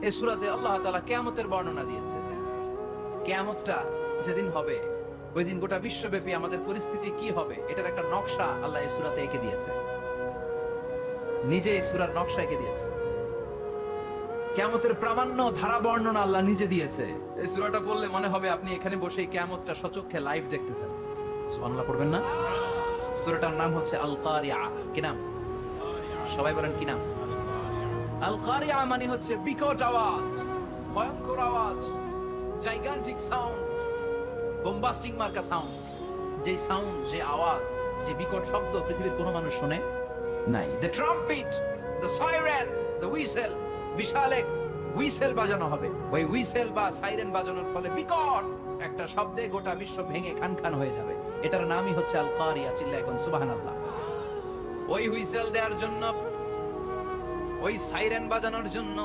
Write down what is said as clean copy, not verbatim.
এই সূরাতে আল্লাহ তাআলা কিয়ামতের বর্ণনা দিয়েছে। কিয়ামতটা যেদিন হবে, ওই দিন গোটা বিশ্বব্যাপী আমাদের পরিস্থিতি কি হবে এটার একটা নকশা আল্লাহ এই সূরাতে এঁকে দিয়েছে। নিজে এই সূরার নকশা এঁকে দিয়েছে। কিয়ামতের প্রামাণ্য ধারা বর্ণনা আল্লাহ নিজে দিয়েছে। এই সূরাটা পড়লে মনে হবে আপনি এখানে বসে কিয়ামতটা সচক্ষে লাইভ দেখতেছেন। সুবহানাল্লাহ পড়বেন না? সূরাটার নাম হচ্ছে আল কারিআ। কি নাম? সবাই বলেন কি নাম? আল কারিআ মানে হচ্ছে বিকট আওয়াজ, ভয়ঙ্কর আওয়াজ, জাইগান্টিক সাউন্ড, বোম্বাস্টিক মার্কা সাউন্ড। যে সাউন্ড, যে আওয়াজ, যে বিকট শব্দ পৃথিবীর কোনো মানুষ শুনে নাই। The trumpet, the siren, the whistle, বিশাল এক হুইসেল বাজানো হবে। ওই হুইসেল বা সাইরেন বাজানোর ফলে বিকট একটা শব্দে গোটা বিশ্ব ভেঙে খান খান হয়ে যাবে। এটার নামই হচ্ছে আল কারিয়া। চিল্লায় এখন সুবহানাল্লাহ। ওই হুইসেল দেওয়ার জন্য, ওই সাইরেন বাজানোর জন্য